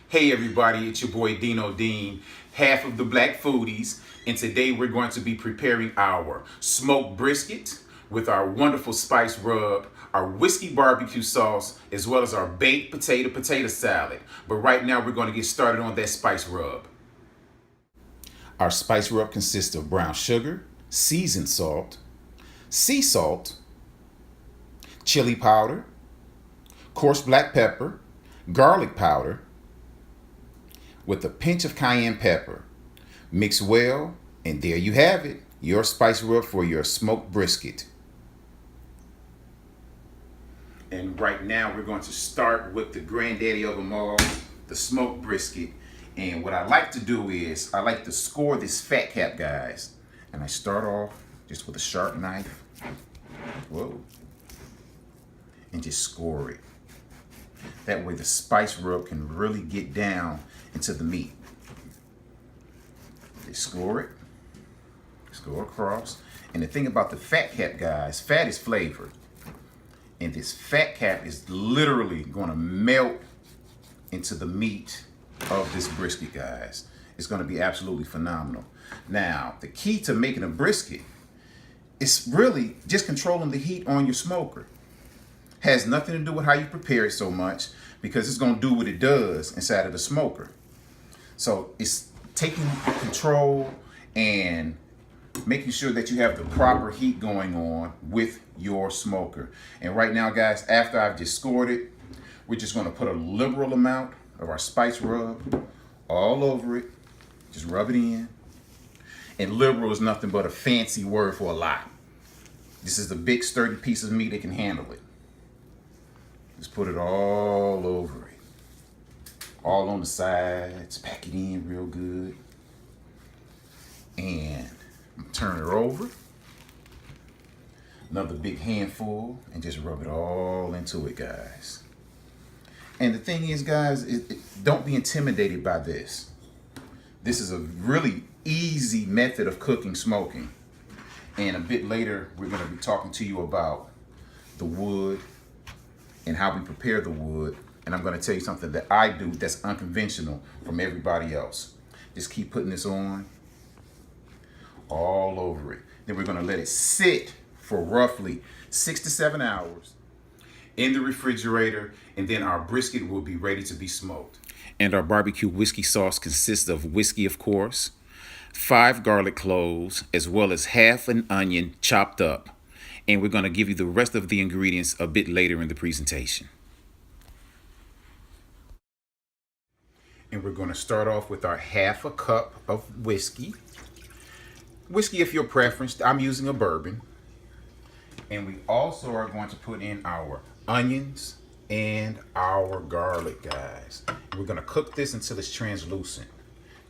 Hey everybody, it's your boy Dino Dean, half of the Black Foodies, and today we're going to be preparing our smoked brisket with our wonderful spice rub, our whiskey barbecue sauce, as well as our baked potato salad. But right now we're going to get started on that spice rub. Our spice rub consists of brown sugar, seasoned salt, sea salt, chili powder, coarse black pepper, garlic powder, with a pinch of cayenne pepper. Mix well, and there you have it, your spice rub for your smoked brisket. And right now we're going to start with the granddaddy of them all, the smoked brisket. And what I like to do is, I like to score this fat cap, guys. And I start off just with a sharp knife. Whoa. And just score it. That way the spice rub can really get down into the meat. Just score it. Score across. And the thing about the fat cap, guys, fat is flavored. And this fat cap is literally going to melt into the meat of this brisket, guys. It's going to be absolutely phenomenal. Now, the key to making a brisket is really just controlling the heat on your smoker. Has nothing to do with how you prepare it so much, because it's going to do what it does inside of the smoker. So it's taking control and making sure that you have the proper heat going on with your smoker. And right now, guys, after I've just scored it, we're just going to put a liberal amount of our spice rub all over it. Just rub it in. And liberal is nothing but a fancy word for a lot. This is the big sturdy piece of meat that can handle it. Just put it all over it. All on the sides. Pack it in real good. And turn it over. Another big handful. And just rub it all into it, guys. And the thing is, guys, don't be intimidated by this. This is a really easy method of cooking smoking. And a bit later, we're going to be talking to you about the wood and how we prepare the wood. And I'm going to tell you something that I do that's unconventional from everybody else. Just keep putting this on all over it. Then we're going to let it sit for roughly 6 to 7 hours in the refrigerator, and then our brisket will be ready to be smoked. And our barbecue whiskey sauce consists of whiskey, of course, 5 garlic cloves, as well as half an onion chopped up. And we're going to give you the rest of the ingredients a bit later in the presentation. And we're going to start off with our half a cup of whiskey. Whiskey of your preference. I'm using a bourbon. And we also are going to put in our onions and our garlic, guys. And we're going to cook this until it's translucent.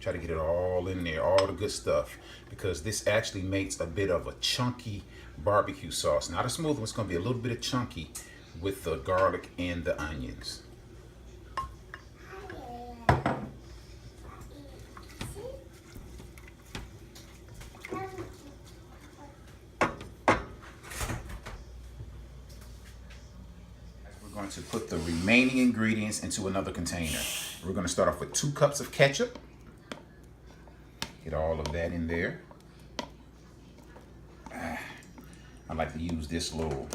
Try to get it all in there, all the good stuff, because this actually makes a bit of a chunky barbecue sauce. Not a smooth one, it's going to be a little bit of chunky with the garlic and the onions. We're going to put the remaining ingredients into another container. We're going to start off with 2 cups of ketchup. Get all of that in there. I like to use this little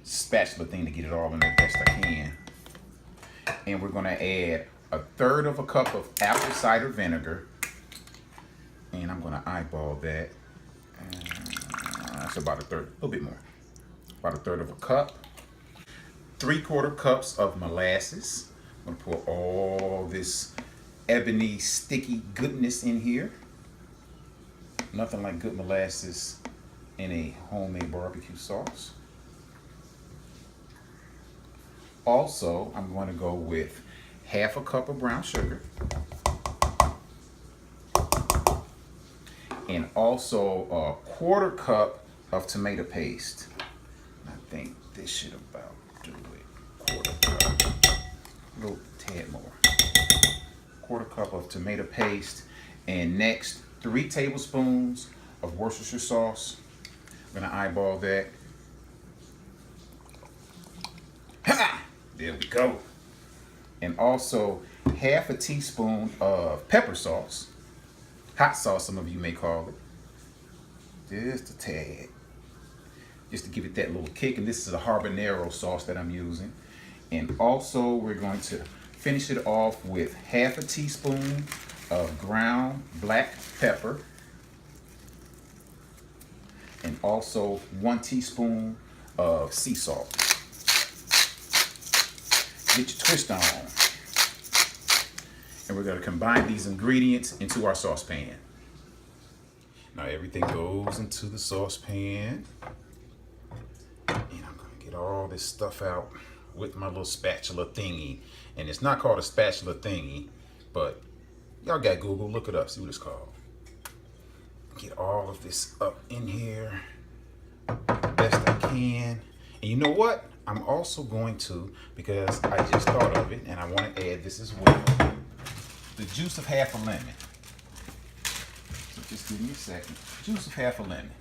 spatula thing to get it all in there best I can. And we're going to add 1/3 of a cup of apple cider vinegar. And I'm going to eyeball that. That's about 1/3, a little bit more. About 1/3 of a cup. 3/4 cups of molasses. I'm going to pour all this ebony sticky goodness in here. Nothing like good molasses in a homemade barbecue sauce. Also, I'm going to go with half a cup of brown sugar. And also a quarter cup of tomato paste. I think this should about do it. Quarter cup. A little tad more. Quarter cup of tomato paste. And next, 3 tablespoons of Worcestershire sauce. I'm gonna eyeball that. Ha! There we go. And also half a teaspoon of pepper sauce. Hot sauce, some of you may call it. Just a tad. Just to give it that little kick. And this is a habanero sauce that I'm using. And also we're going to finish it off with half a teaspoon of ground black pepper. And also 1 teaspoon of sea salt. Get your twist on. And we're going to combine these ingredients into our saucepan. Now everything goes into the saucepan. And I'm going to get all this stuff out with my little spatula thingy. And it's not called a spatula thingy, but y'all got Google, look it up, see what it's called. Get all of this up in here the best I can. And you know what? I'm also going to, because I just thought of it and I want to add this as well, the juice of half a lemon. So just give me a second. Juice of half a lemon.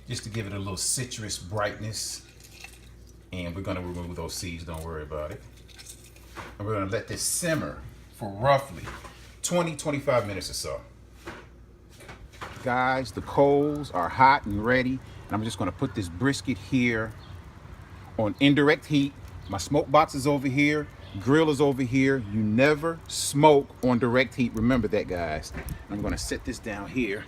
Just to give it a little citrus brightness. And we're going to remove those seeds, don't worry about it. And we're going to let this simmer for roughly 20-25 minutes or so. Guys, the coals are hot and ready. And I'm just going to put this brisket here on indirect heat. My smoke box is over here. Grill is over here. You never smoke on direct heat. Remember that, guys. I'm going to set this down here.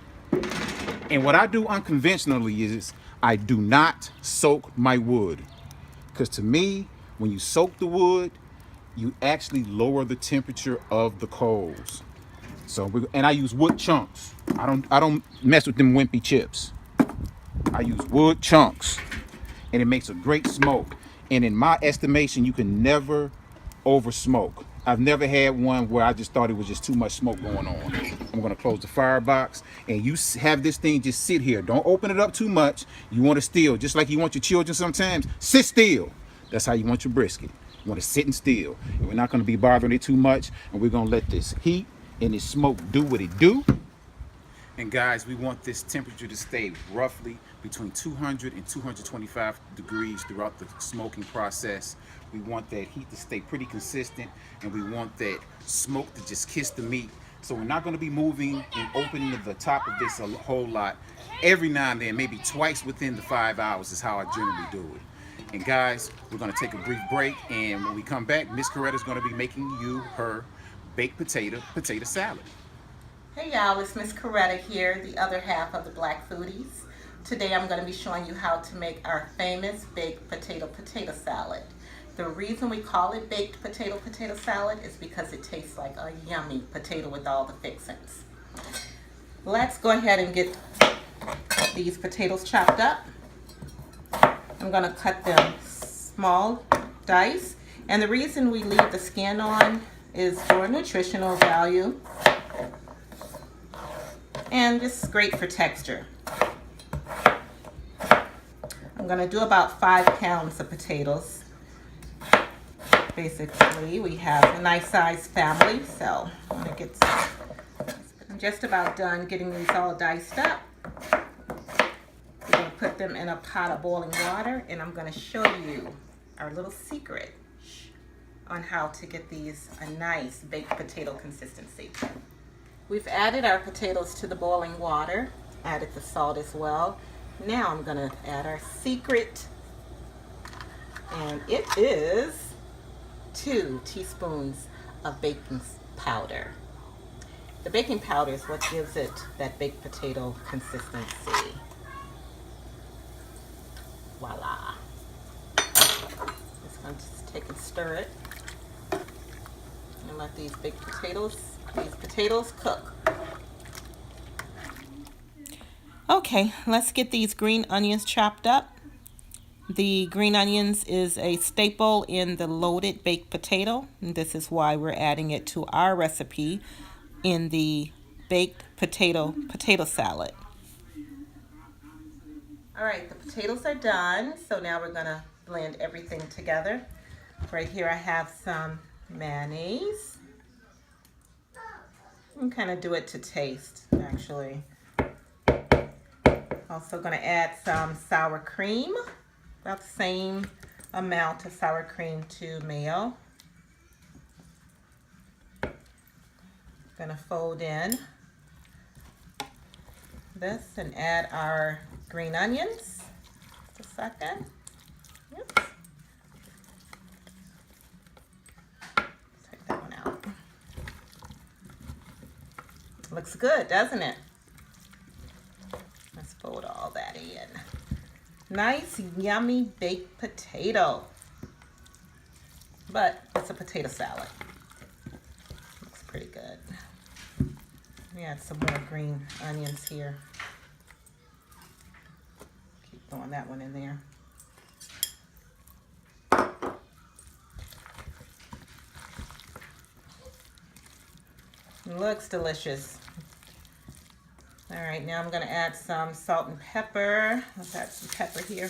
And what I do unconventionally is I do not soak my wood. Because to me, when you soak the wood, you actually lower the temperature of the coals. So, and I use wood chunks. I don't mess with them wimpy chips. I use wood chunks, and it makes a great smoke. And in my estimation, you can never over smoke. I've never had one where I just thought it was just too much smoke going on. I'm gonna close the firebox, and you have this thing just sit here. Don't open it up too much. You want to still, just like you want your children sometimes, sit still. That's how you want your brisket. You want to sit and still. And we're not gonna be bothering it too much, and we're gonna let this heat and this smoke do what it do. And guys, we want this temperature to stay roughly between 200 and 225 degrees throughout the smoking process. We want that heat to stay pretty consistent, and we want that smoke to just kiss the meat. So we're not going to be moving and opening the top of this a whole lot. Every now and then, maybe twice within the 5 hours is how I generally do it. And guys, we're going to take a brief break, and when we come back, Miss Coretta's going to be making you her baked potato salad. Hey y'all, it's Miss Coretta here, the other half of the Black Foodies. Today I'm going to be showing you how to make our famous baked potato salad. The reason we call it baked potato salad is because it tastes like a yummy potato with all the fixings. Let's go ahead and get these potatoes chopped up. I'm going to cut them small dice, and the reason we leave the skin on is for nutritional value. And this is great for texture. I'm going to do about 5 pounds of potatoes. Basically, we have a nice sized family, so I'm going to get some. I'm just about done getting these all diced up. We're going to put them in a pot of boiling water, and I'm going to show you our little secret on how to get these a nice baked potato consistency. We've added our potatoes to the boiling water, added the salt as well. Now I'm going to add our secret, and it is 2 teaspoons of baking powder. The baking powder is what gives it that baked potato consistency. Voila. Just going to take and stir it and let these baked potatoes cook. Okay, let's get these green onions chopped up. The green onions is a staple in the loaded baked potato. And this is why we're adding it to our recipe in the baked potato salad. All right, the potatoes are done. So now we're gonna blend everything together. Right here I have some mayonnaise. I'm kind of do it to taste, actually. Also gonna add some sour cream. About the same amount of sour cream to mayo. Gonna fold in this and add our green onions. Just a second. Yep. Take that one out. Looks good, doesn't it? Let's fold all that in. Nice, yummy baked potato. But it's a potato salad. Looks pretty good. Let me add some more green onions here. Keep throwing that one in there. It looks delicious. All right, now I'm gonna add some salt and pepper. Let's add some pepper here.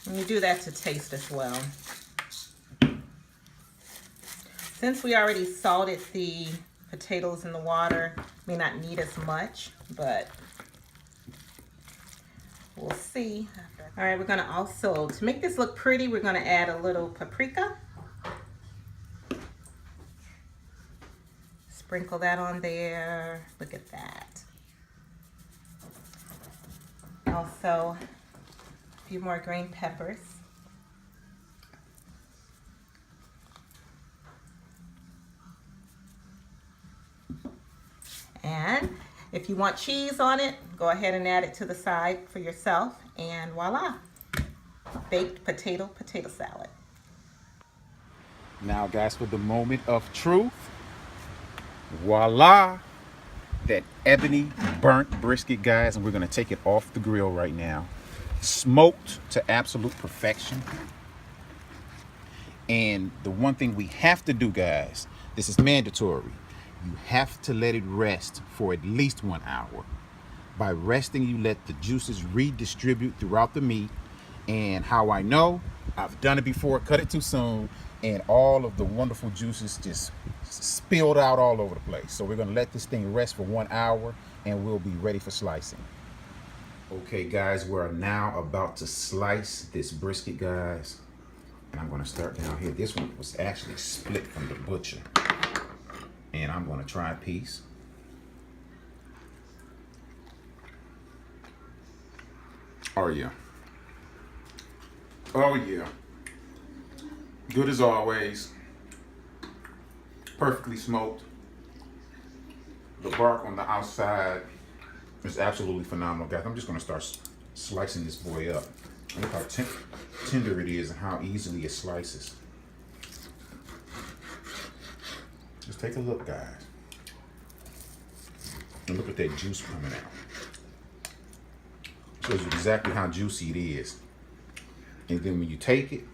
And you do that to taste as well. Since we already salted the potatoes in the water, may not need as much, but we'll see. All right, we're gonna also, to make this look pretty, we're gonna add a little paprika. Sprinkle that on there. Look at that. Also, a few more green peppers. And if you want cheese on it, go ahead and add it to the side for yourself. And voila, baked potato salad. Now, guys, for the moment of truth. Voila, that ebony burnt brisket, guys, and we're gonna take it off the grill right now. Smoked to absolute perfection. And the one thing we have to do, guys, this is mandatory. You have to let it rest for at least 1 hour. By resting, you let the juices redistribute throughout the meat. And how I know, I've done it before, cut it too soon, and all of the wonderful juices just spilled out all over the place. So we're gonna let this thing rest for 1 hour and we'll be ready for slicing. Okay, guys, we're now about to slice this brisket, guys. And I'm gonna start down here. This one was actually split from the butcher. And I'm gonna try a piece. Oh yeah. Oh yeah. Good as always. Perfectly smoked. The bark on the outside is absolutely phenomenal, guys. I'm just gonna start slicing this boy up. Look how tender it is and how easily it slices. Just take a look, guys. And look at that juice coming out. Shows you exactly how juicy it is. And then when you take it,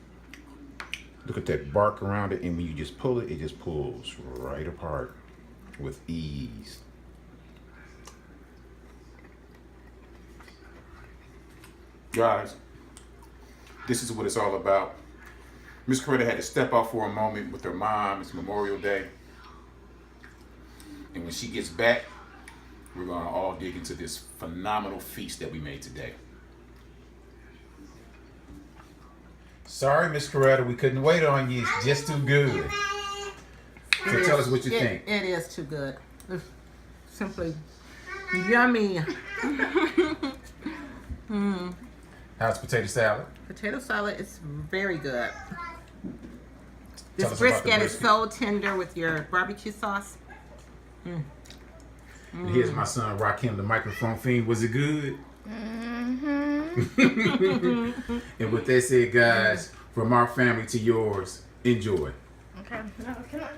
look at that bark around it, and when you just pull it, it just pulls right apart with ease. Guys, this is what it's all about. Miss Coretta had to step out for a moment with her mom. It's Memorial Day. And when she gets back, we're gonna all dig into this phenomenal feast that we made today. Sorry, Miss Coretta, we couldn't wait on you. It's just too good. So tell us what you think. It is too good. It's simply yummy. How's potato salad? Potato salad is very good. Tell This us about the brisket is brisket. so tender with your barbecue sauce. And here's my son, Rakim, the microphone fiend. Was it good? And with that said, guys, from our family to yours, enjoy. Okay. No, can I?